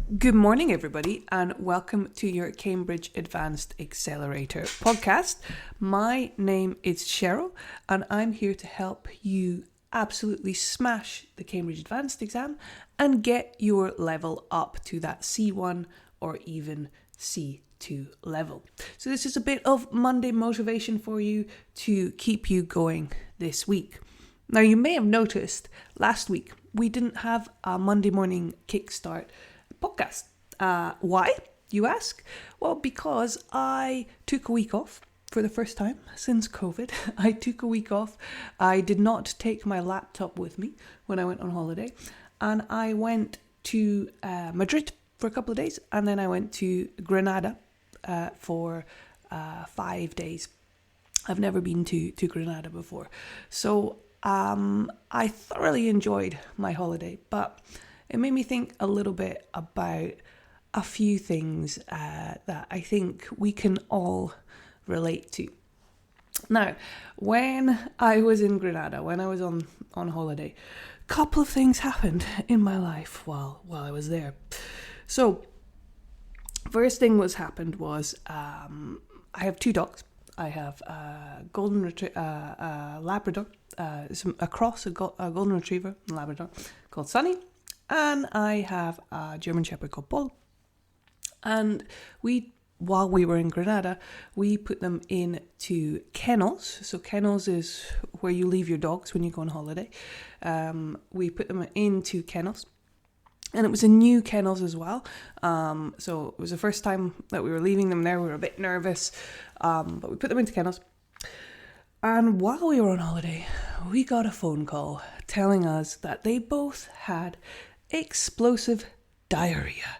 Good morning, everybody, and welcome to your Cambridge Advanced Accelerator podcast. My name is Cheryl, and I'm here to help you absolutely smash the Cambridge Advanced exam and get your level up to that C1 or even C2 level. So this is a bit of Monday motivation for you to keep you going this week. Now, you may have noticed last week we didn't have a Monday morning kickstart podcast. Why, you ask? Well, because I took a week off for the first time since COVID. I took a week off. I did not take my laptop with me when I went on holiday. And I went to Madrid for a couple of days. And then I went to Granada for 5 days. I've never been to Granada before. So I thoroughly enjoyed my holiday, but it made me think a little bit about a few things that I think we can all relate to. Now, when I was in Granada, when I was on holiday, a couple of things happened in my life while I was there. So, first thing happened was I have two dogs. I have a Labrador, a golden retriever and Labrador called Sunny, and I have a German Shepherd called Paul. And while we were in Granada, we put them into kennels. So kennels is where you leave your dogs when you go on holiday. We put them into kennels. And it was a new kennels as well. So it was the first time that we were leaving them there. We were a bit nervous, but we put them into kennels. And while we were on holiday, we got a phone call telling us that they both had explosive diarrhea.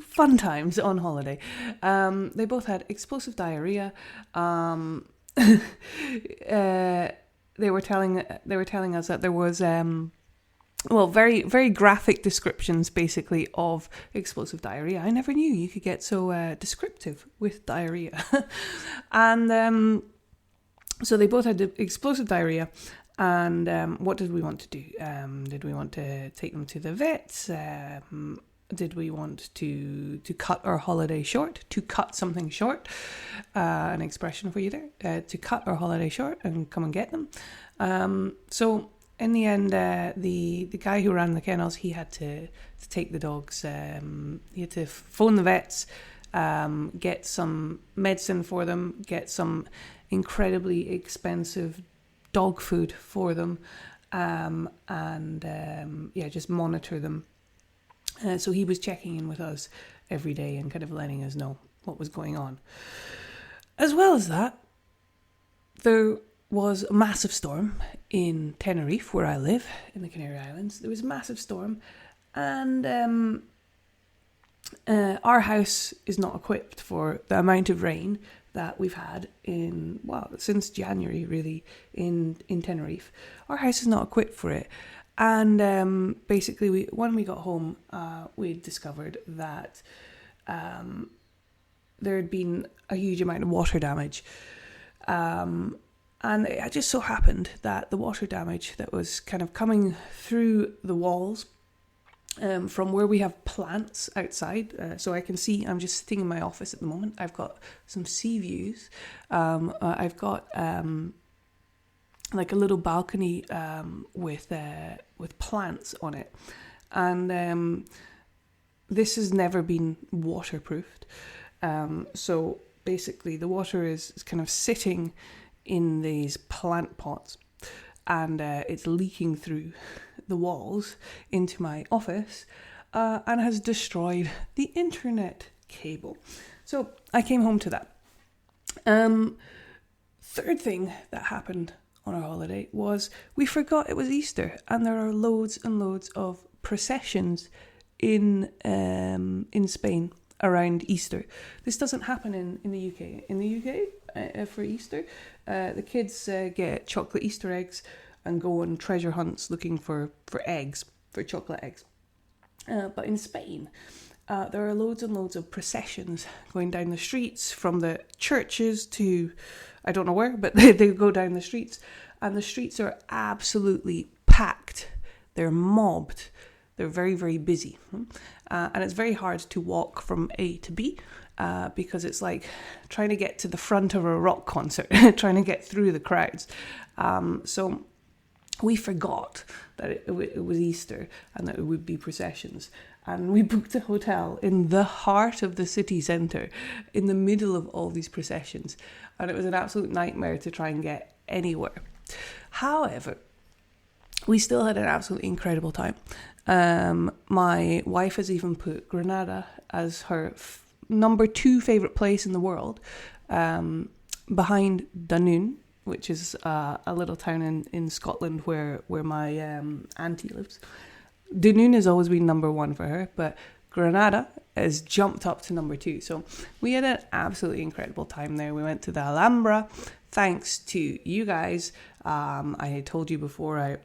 Fun times on holiday. They both had explosive diarrhea. They were telling us that there was very, very graphic descriptions, basically, of explosive diarrhea. I never knew you could get so descriptive with diarrhea. And so they both had explosive diarrhea. And what did we want to do? Did we want to take them to the vets? Did we want to cut our holiday short? To cut something short? An expression for you there. To cut our holiday short and come and get them. So in the end, the guy who ran the kennels, he had to take the dogs. He had to phone the vets, get some medicine for them, get some incredibly expensive dog food for them, and just monitor them. So he was checking in with us every day and kind of letting us know what was going on. As well as that, there was a massive storm in Tenerife, where I live, in the Canary Islands. There was a massive storm, and our house is not equipped for the amount of rain that we've had since January, really, in Tenerife. Our house is not equipped for it. And basically, when we got home, we discovered that there had been a huge amount of water damage. And it just so happened that the water damage that was kind of coming through the walls from where we have plants outside. So I can see, I'm just sitting in my office at the moment. I've got some sea views. I've got like a little balcony with plants on it. And this has never been waterproofed. So basically the water is kind of sitting in these plant pots, and it's leaking through the walls into my office, and has destroyed the internet cable. So I came home to that. Third thing that happened on our holiday was we forgot it was Easter, and there are loads and loads of processions in Spain around Easter. This doesn't happen in the UK. In the UK, for Easter, the kids get chocolate Easter eggs and go on treasure hunts looking for eggs, for chocolate eggs. But in Spain, there are loads and loads of processions going down the streets from the churches to, I don't know where, but they go down the streets, and the streets are absolutely packed. They're mobbed. They're very, very busy. And it's very hard to walk from A to B because it's like trying to get to the front of a rock concert, trying to get through the crowds. So we forgot that it was Easter and that it would be processions. And we booked a hotel in the heart of the city centre, in the middle of all these processions. And it was an absolute nightmare to try and get anywhere. However, we still had an absolutely incredible time. My wife has even put Granada as her number 2 favourite place in the world, behind Dunoon, which is a little town in Scotland where my auntie lives. Dunoon has always been number 1 for her, but Granada has jumped up to number 2. So we had an absolutely incredible time there. We went to the Alhambra, thanks to you guys. I had told you before,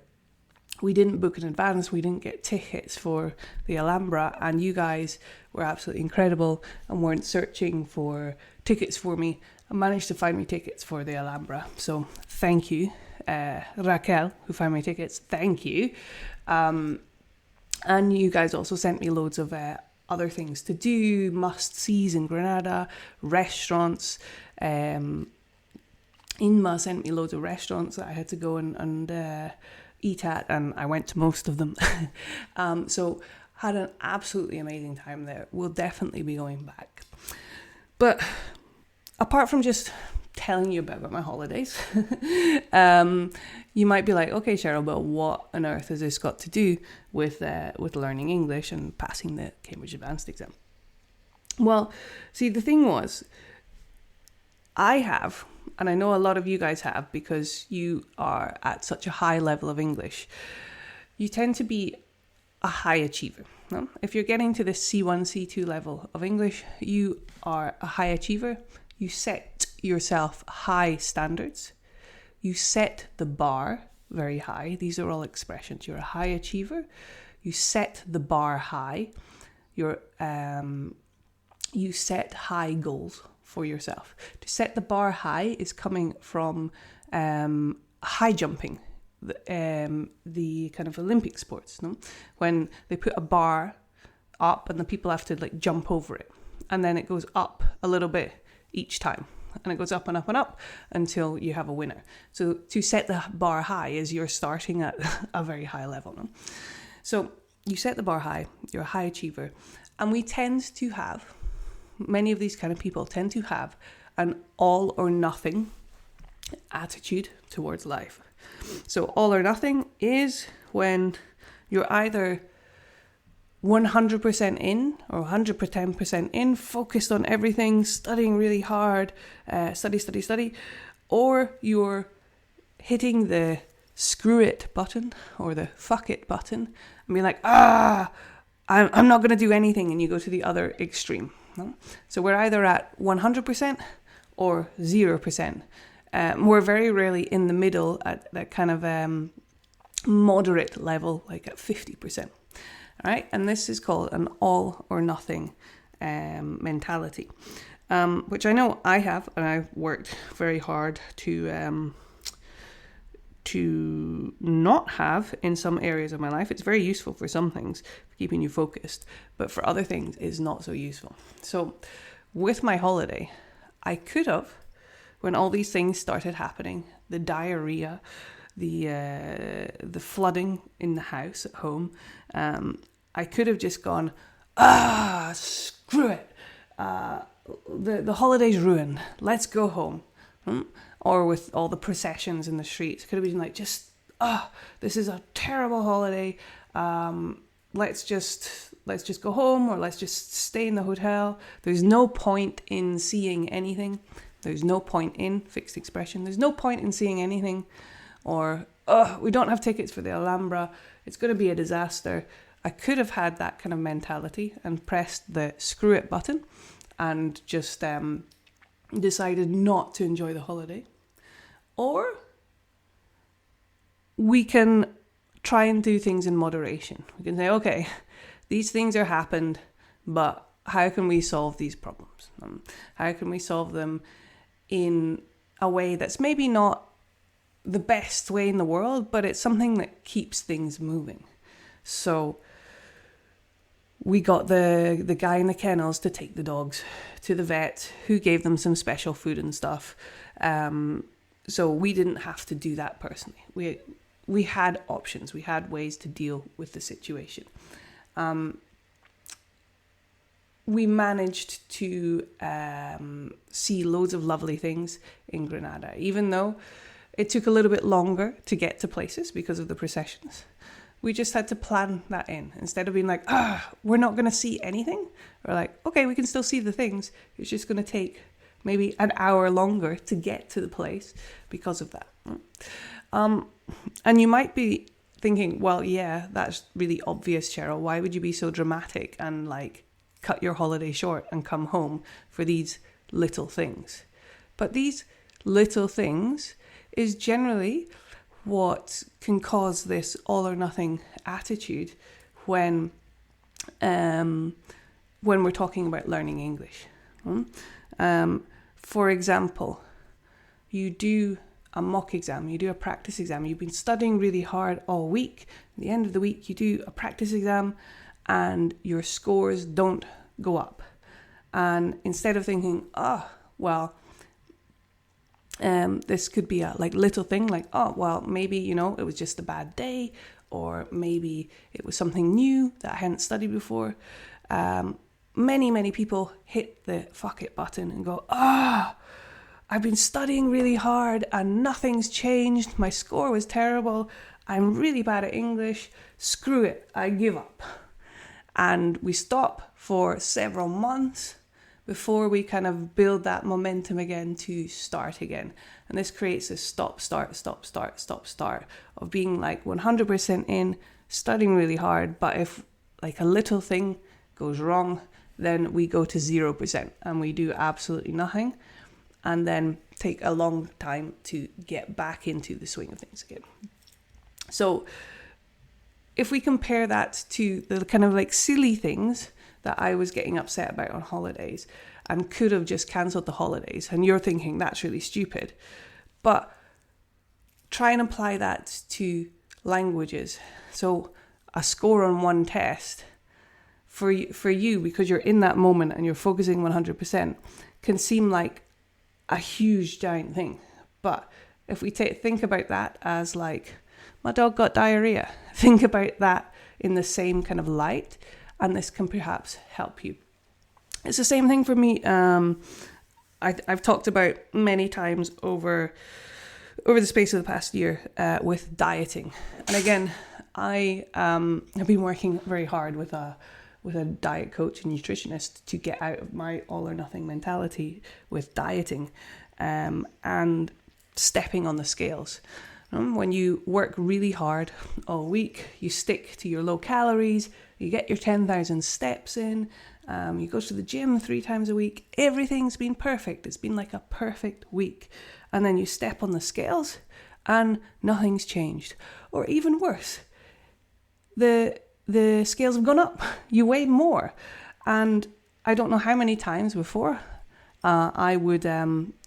we didn't book in advance. We didn't get tickets for the Alhambra, and you guys were absolutely incredible and weren't searching for tickets for me and managed to find me tickets for the Alhambra. So thank you, Raquel, who found me tickets. Thank you. And you guys also sent me loads of other things to do, must-sees in Granada, restaurants. Inma sent me loads of restaurants that I had to go and eat at, and I went to most of them. So had an absolutely amazing time there. We'll definitely be going back. But apart from just telling you about my holidays, you might be like, okay, Cheryl, but what on earth has this got to do with learning English and passing the Cambridge Advanced exam? Well, see, the thing was, I have, and I know a lot of you guys have, because you are at such a high level of English, you tend to be a high achiever. No? If you're getting to the C1, C2 level of English, you are a high achiever. You set yourself high standards. You set the bar very high. These are all expressions. You're a high achiever. You set the bar high. You set high goals for yourself. To set the bar high is coming from high jumping, the kind of Olympic sports, no? When they put a bar up and the people have to like jump over it, and then it goes up a little bit each time, and it goes up and up and up until you have a winner. So to set the bar high is you're starting at a very high level, no? So you set the bar high, you're a high achiever, and we tend to have, many of these kind of people tend to have an all or nothing attitude towards life. So all or nothing is when you're either 100% in or 110% in, focused on everything, studying really hard, study, or you're hitting the screw it button or the fuck it button and be like, I'm not going to do anything, and you go to the other extreme. No? So we're either at 100% or 0%. We're very rarely in the middle at that kind of moderate level, like at 50%. All right, and this is called an all or nothing mentality, which I know I have, and I've worked very hard to not have in some areas of my life. It's very useful for some things, for keeping you focused, but for other things it's not so useful. So with my holiday, I could have, when all these things started happening, the diarrhea, the flooding in the house at home, I could have just gone, screw it, the holiday's ruined, let's go home. Or with all the processions in the streets, could have been like, just, this is a terrible holiday, let's just go home, or let's just stay in the hotel. There's no point in seeing anything. There's no point in, fixed expression, there's no point in seeing anything. Or, we don't have tickets for the Alhambra, it's going to be a disaster. I could have had that kind of mentality and pressed the screw it button and just decided not to enjoy the holiday. Or we can try and do things in moderation. We can say, okay, these things are happened, but how can we solve these problems? How can we solve them in a way that's maybe not the best way in the world, but it's something that keeps things moving. So we got the guy in the kennels to take the dogs to the vet, who gave them some special food and stuff. So we didn't have to do that personally. We had options. We had ways to deal with the situation. We managed to see loads of lovely things in Granada, even though it took a little bit longer to get to places because of the processions. We just had to plan that in. Instead of being like, we're not going to see anything. We're like, okay, we can still see the things. It's just going to take maybe an hour longer to get to the place because of that. And you might be thinking, well, yeah, that's really obvious, Cheryl. Why would you be so dramatic and like cut your holiday short and come home for these little things? But these little things is generally what can cause this all or nothing attitude when we're talking about learning English. For example, you do a mock exam, you do a practice exam, you've been studying really hard all week. At the end of the week, you do a practice exam and your scores don't go up. And instead of thinking, this could be a little thing, maybe, it was just a bad day, or maybe it was something new that I hadn't studied before. Many people hit the fuck it button and go, I've been studying really hard and nothing's changed. My score was terrible. I'm really bad at English. Screw it. I give up. And we stop for several months before we kind of build that momentum again to start again. And this creates a stop, start of being like 100% in, studying really hard. But if like a little thing goes wrong, then we go to 0% and we do absolutely nothing. And then take a long time to get back into the swing of things again. So if we compare that to the kind of like silly things that I was getting upset about on holidays and could have just cancelled the holidays, and you're thinking that's really stupid, but try and apply that to languages. So a score on one test for you, because you're in that moment and you're focusing 100%, can seem like a huge giant thing. But if we think about that as like, my dog got diarrhea, think about that in the same kind of light, and this can perhaps help you. It's the same thing for me. I've talked about many times over the space of the past year with dieting. And again, I have been working very hard with a diet coach and nutritionist to get out of my all or nothing mentality with dieting and stepping on the scales. When you work really hard all week, you stick to your low calories, you get your 10,000 steps in, you go to the gym 3 times a week, everything's been perfect. It's been like a perfect week. And then you step on the scales and nothing's changed. Or even worse, the scales have gone up. You weigh more. And I don't know how many times before I would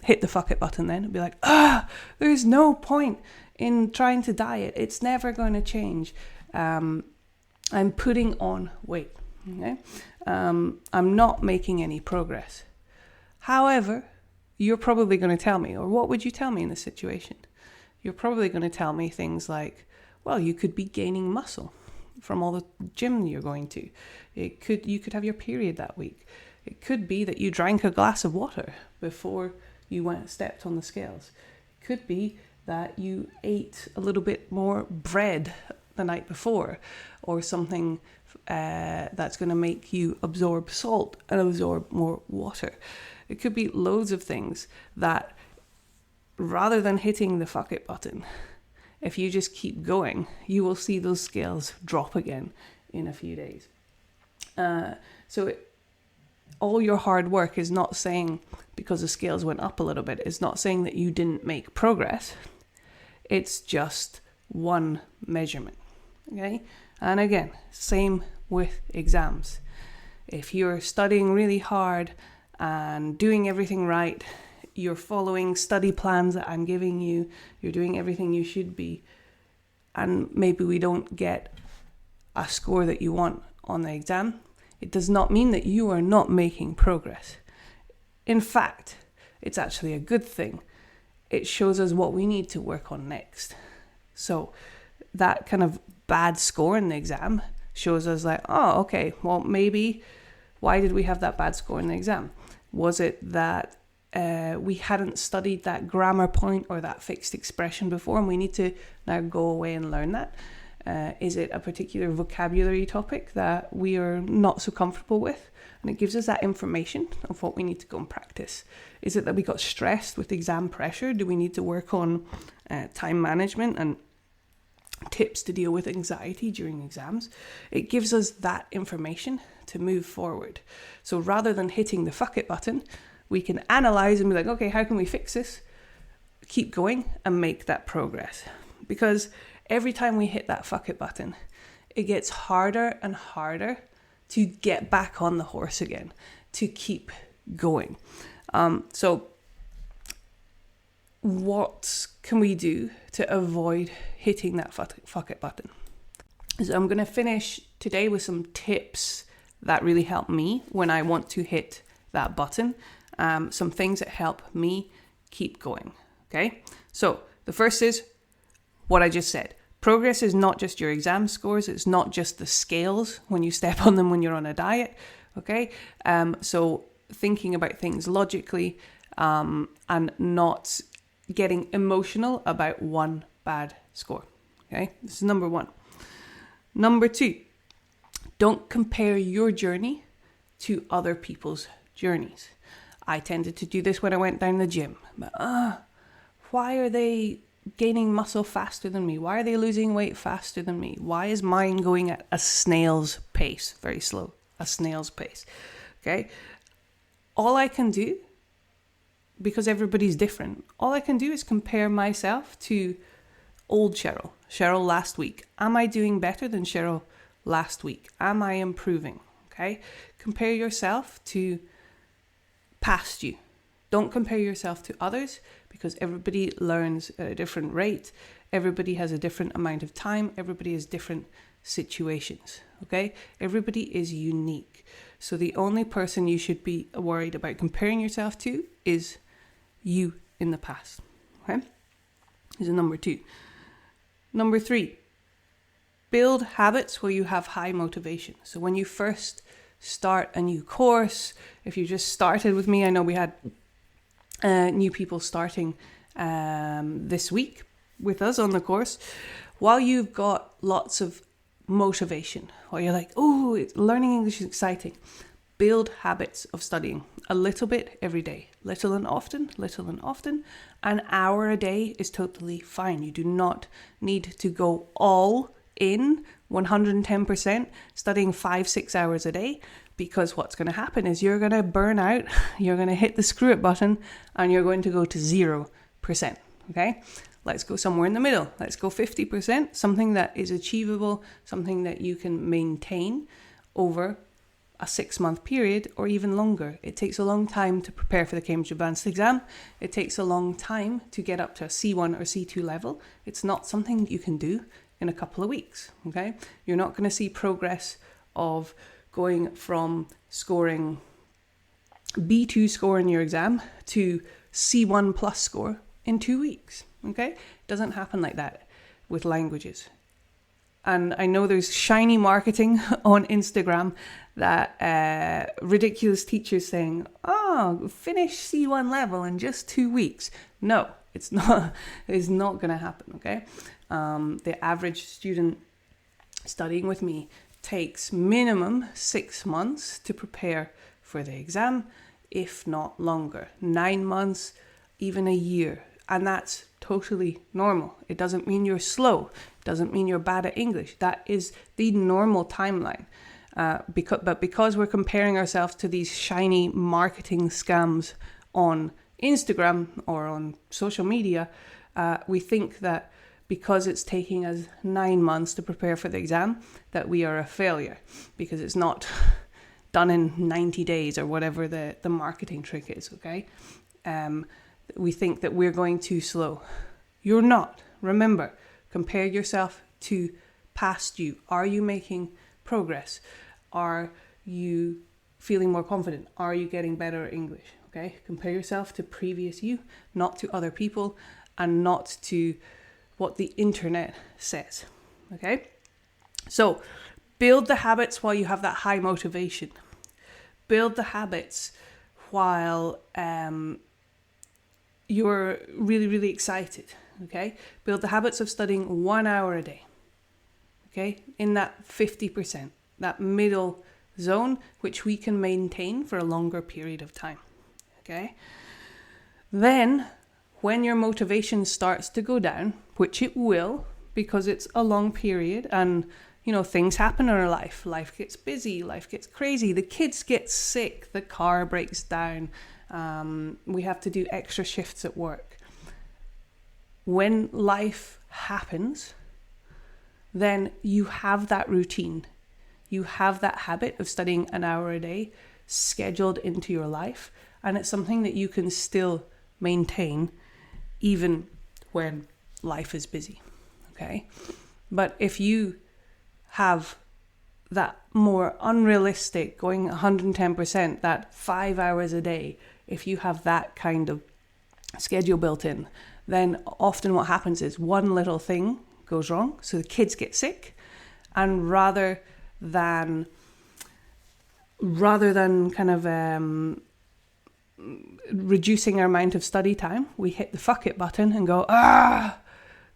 hit the fuck it button then and be like, there's no point in trying to diet. It's never going to change. I'm putting on weight. Okay? I'm not making any progress. However, you're probably going to tell me, or what would you tell me in this situation? You're probably going to tell me things like, well, you could be gaining muscle from all the gym you're going to. You could have your period that week. It could be that you drank a glass of water before you stepped on the scales. It could be that you ate a little bit more bread the night before, or something that's going to make you absorb salt and absorb more water. It could be loads of things that, rather than hitting the fuck it button, if you just keep going, you will see those scales drop again in a few days. All your hard work is not saying, because the scales went up a little bit, it's not saying that you didn't make progress. It's just one measurement. Okay? And again, same with exams. If you're studying really hard and doing everything right, you're following study plans that I'm giving you, you're doing everything you should be, and maybe we don't get a score that you want on the exam, It does not mean that you are not making progress. In fact, it's actually a good thing. It shows us what we need to work on next. So that kind of bad score in the exam shows us like, oh, okay, well, maybe why did we have that bad score in the exam? Was it that we hadn't studied that grammar point or that fixed expression before and we need to now go away and learn that? Is it a particular vocabulary topic that we are not so comfortable with? And it gives us that information of what we need to go and practice. Is it that we got stressed with exam pressure? Do we need to work on time management and tips to deal with anxiety during exams? It gives us that information to move forward. So rather than hitting the fuck it button, we can analyze and be like, okay, how can we fix this? Keep going and make that progress. Because every time we hit that fuck it button, it gets harder and harder to get back on the horse again, to keep going. So what can we do to avoid hitting that fuck it button? So I'm going to finish today with some tips that really help me when I want to hit that button. Some things that help me keep going. Okay. So the first is what I just said. Progress is not just your exam scores. It's not just the scales when you step on them when you're on a diet. Okay. So thinking about things logically, and not getting emotional about one bad score. Okay. This is number one. Number two, don't compare your journey to other people's journeys. I tended to do this when I went down the gym. But, why are they gaining muscle faster than me? Why are they losing weight faster than me? Why is mine going at a snail's pace? Very slow, a snail's pace. Okay. All I can do, because everybody's different, all I can do is compare myself to old Cheryl last week. Am I doing better than Cheryl last week? Am I improving? Okay. Compare yourself to past you. Don't compare yourself to others, because everybody learns at a different rate. Everybody has a different amount of time. Everybody has different situations. Okay. Everybody is unique. So the only person you should be worried about comparing yourself to is you in the past. Okay. This is number two. Number three, build habits where you have high motivation. So when you first start a new course, if you just started with me, I know we had new people starting this week with us on the course. While you've got lots of motivation, while you're like, oh, learning English is exciting, build habits of studying a little bit every day, little and often. An hour a day is totally fine. You do not need to go all in 110% studying 5-6 hours a day, because what's going to happen is you're going to burn out, you're going to hit the screw it button, and you're going to go to 0%. Okay, let's go somewhere in the middle. Let's go 50%, something that is achievable, something that you can maintain over a 6-month period or even longer. It takes a long time to prepare for the Cambridge Advanced exam. It takes a long time to get up to a C1 or C2 level. It's not something you can do in a couple of weeks. Okay, you're not going to see progress of going from scoring B2 score in your exam to C1 plus score in 2 weeks. Okay, it doesn't happen like that with languages. And I know there's shiny marketing on Instagram that ridiculous teachers saying, oh, finish C1 level in just 2 weeks. No, it's not. It's not going to happen. Okay. The average student studying with me takes minimum 6 months to prepare for the exam, if not longer. 9 months, even a year. And that's totally normal. It doesn't mean you're slow. It doesn't mean you're bad at English. That is the normal timeline. Because we're comparing ourselves to these shiny marketing scams on Instagram or on social media, we think that because it's taking us 9 months to prepare for the exam, that we are a failure because it's not done in 90 days or whatever the marketing trick is, okay? We think that we're going too slow. You're not. Remember, compare yourself to past you. Are you making progress? Are you feeling more confident? Are you getting better at English? Okay, compare yourself to previous you, not to other people, and not to what the internet says. Okay, so build the habits while you have that high motivation. Build the habits while you're really, really excited. Okay, build the habits of studying 1 hour a day. Okay, in that 50%, that middle zone, which we can maintain for a longer period of time. Okay, then when your motivation starts to go down, which it will, because it's a long period and things happen in our life. Life gets busy, life gets crazy, the kids get sick, the car breaks down, we have to do extra shifts at work. When life happens, then you have that routine. You have that habit of studying 1 hour a day scheduled into your life, and it's something that you can still maintain even when life is busy. Okay? But if you have that more unrealistic, going 110%, that 5 hours a day, if you have that kind of schedule built in, then often what happens is one little thing goes wrong. So the kids get sick, and rather than kind of reducing our amount of study time, we hit the fuck it button and go,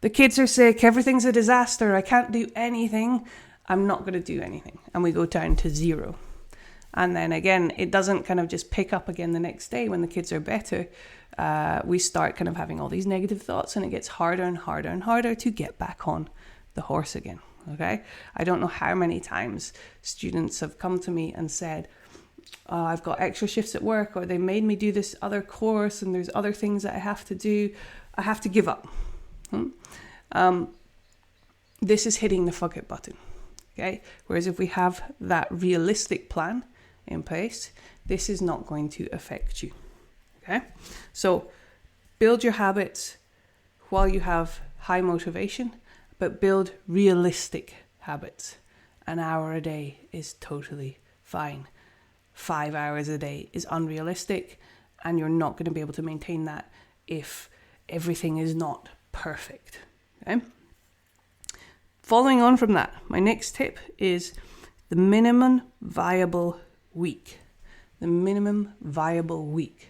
the kids are sick, everything's a disaster, I can't do anything, I'm not going to do anything. And we go down to 0. And then again, it doesn't kind of just pick up again the next day when the kids are better. We start kind of having all these negative thoughts, and it gets harder and harder and harder to get back on the horse again. Okay? I don't know how many times students have come to me and said, I've got extra shifts at work, or they made me do this other course, and there's other things that I have to do. I have to give up. This is hitting the fuck it button. Okay? Whereas if we have that realistic plan in place, this is not going to affect you. Okay? So build your habits while you have high motivation, but build realistic habits. 1 hour a day is totally fine. 5 hours a day is unrealistic, and you're not going to be able to maintain that if everything is not perfect. Okay? Following on from that, my next tip is the minimum viable week. The minimum viable week.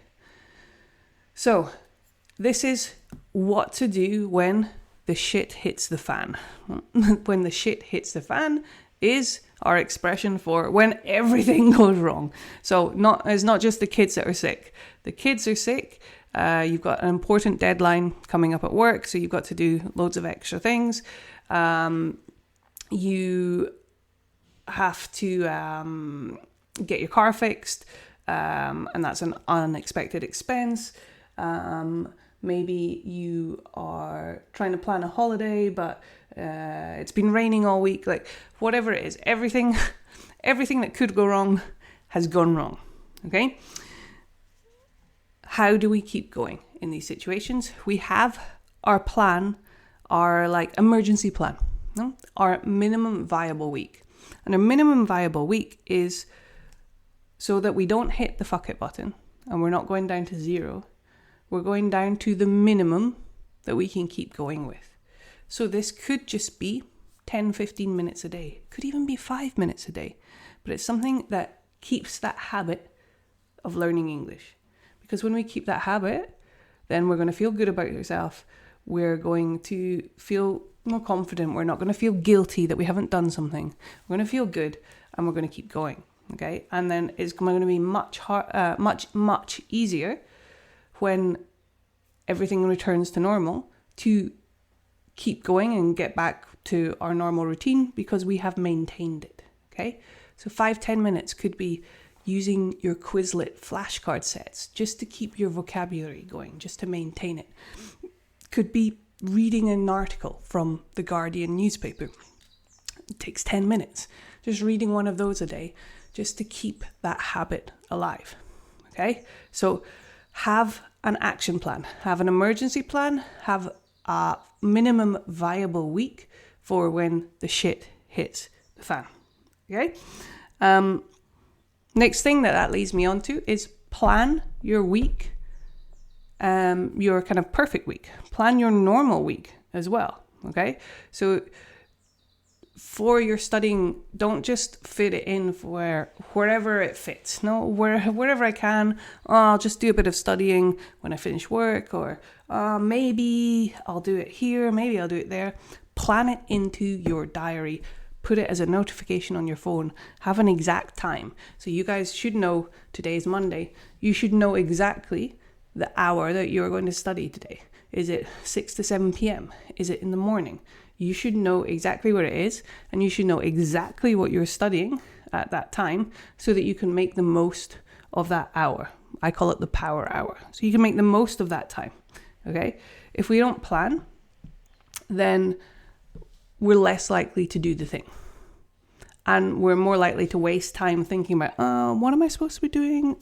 So this is what to do when the shit hits the fan. When the shit hits the fan is our expression for when everything goes wrong. So it's not just the kids that are sick. The kids are sick. You've got an important deadline coming up at work, so you've got to do loads of extra things. You have to get your car fixed, and that's an unexpected expense. Maybe you are trying to plan a holiday, but it's been raining all week. Like, whatever it is, everything that could go wrong has gone wrong. Okay? How do we keep going in these situations? We have our plan, our emergency plan, no? Our minimum viable week. And our minimum viable week is so that we don't hit the fuck it button and we're not going down to 0. We're going down to the minimum that we can keep going with. So this could just be 10, 15 minutes a day. It could even be 5 minutes a day. But it's something that keeps that habit of learning English. Because when we keep that habit, then we're going to feel good about yourself. We're going to feel more confident. We're not going to feel guilty that we haven't done something. We're going to feel good, and we're going to keep going. Okay, and then it's going to be much easier when everything returns to normal to keep going and get back to our normal routine because we have maintained it. Okay, so 5-10 minutes could be using your Quizlet flashcard sets just to keep your vocabulary going, just to maintain it. Could be reading an article from the Guardian newspaper. It takes 10 minutes. Just reading one of those a day just to keep that habit alive. Okay? So have an action plan. Have an emergency plan. Have a minimum viable week for when the shit hits the fan. Okay? Next thing that leads me on to is plan your week, your kind of perfect week. Plan your normal week as well, okay? So for your studying, don't just fit it in for wherever it fits. No, wherever I can, I'll just do a bit of studying when I finish work, or maybe I'll do it here, maybe I'll do it there. Plan it into your diary. Put it as a notification on your phone. Have an exact time. So you guys should know today is Monday. You should know exactly the hour that you're going to study today. Is it 6 to 7 p.m.? Is it in the morning? You should know exactly what it is, and you should know exactly what you're studying at that time so that you can make the most of that hour. I call it the power hour. So you can make the most of that time, okay? If we don't plan, then we're less likely to do the thing. And we're more likely to waste time thinking about, what am I supposed to be doing?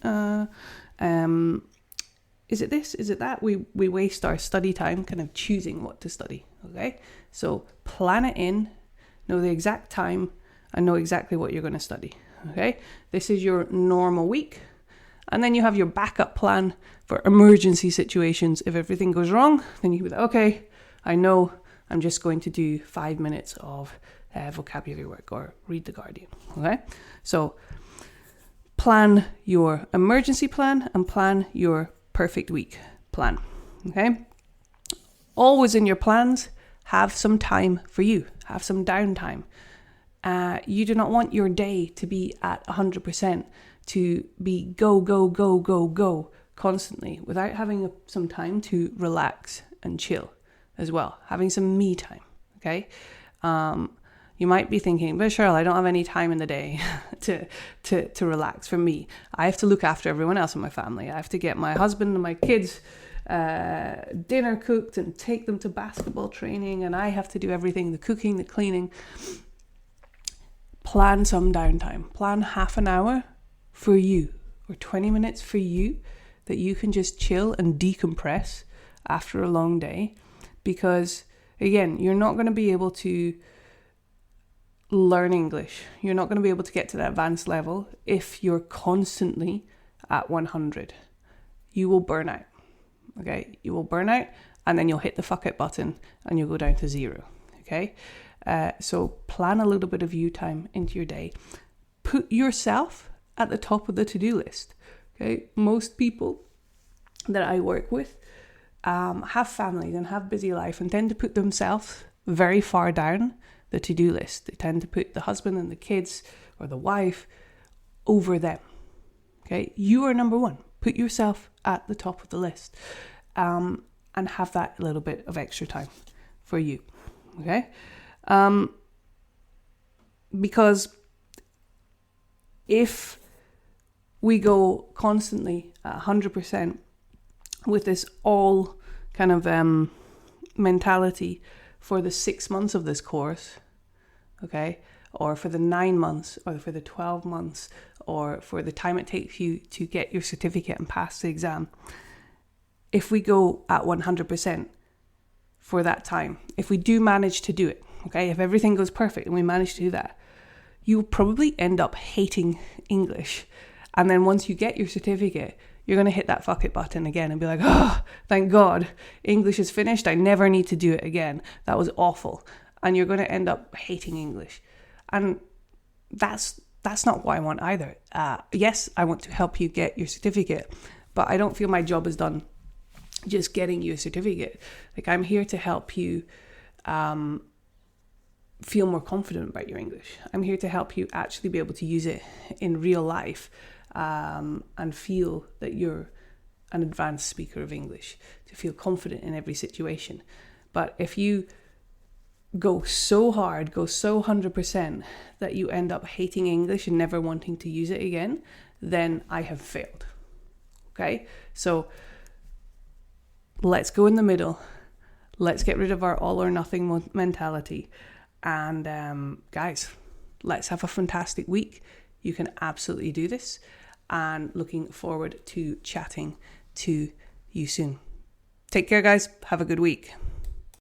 Is it this? Is it that? We waste our study time kind of choosing what to study, okay? So plan it in, know the exact time, and know exactly what you're going to study, okay? This is your normal week. And then you have your backup plan for emergency situations. If everything goes wrong, then you can be like, okay, I know I'm just going to do 5 minutes of vocabulary work or read The Guardian, okay? So plan your emergency plan and plan your perfect week plan, okay? Always in your plans, have some time for you. Have some downtime. You do not want your day to be at 100%, to be go, go, go, go, go constantly without having some time to relax and chill as well. Having some me time, okay? You might be thinking, but Cheryl, I don't have any time in the day to relax. For me, I have to look after everyone else in my family. I have to get my husband and my kids dinner cooked and take them to basketball training, and I have to do everything, the cooking, the cleaning. Plan some downtime. Plan half an hour for you or 20 minutes for you that you can just chill and decompress after a long day, because again, you're not going to be able to learn English. You're not going to be able to get to that advanced level if you're constantly at 100. You will burn out. Okay, you will burn out, and then you'll hit the fuck it button and you'll go down to 0. Okay, so plan a little bit of you time into your day. Put yourself at the top of the to-do list. Okay, most people that I work with have families and have busy life and tend to put themselves very far down the to-do list. They tend to put the husband and the kids or the wife over them. Okay, you are number one. Put yourself at the top of the list, and have that little bit of extra time for you, okay? Because if we go constantly at 100% with this all kind of mentality for the 6 months of this course, okay, or for the 9 months, or for the 12 months, or for the time it takes you to get your certificate and pass the exam, if we go at 100% for that time, if we do manage to do it, okay, if everything goes perfect and we manage to do that, you'll probably end up hating English. And then once you get your certificate, you're going to hit that fuck it button again and be like, oh, thank God, English is finished. I never need to do it again. That was awful. And you're going to end up hating English. And that's not what I want either. Yes, I want to help you get your certificate, but I don't feel my job is done just getting you a certificate. Like, I'm here to help you feel more confident about your English. I'm here to help you actually be able to use it in real life, and feel that you're an advanced speaker of English, to feel confident in every situation. But if you go so hard, go so 100% that you end up hating English and never wanting to use it again, then I have failed. Okay? So let's go in the middle. Let's get rid of our all or nothing mentality. And guys, let's have a fantastic week. You can absolutely do this. And looking forward to chatting to you soon. Take care, guys. Have a good week.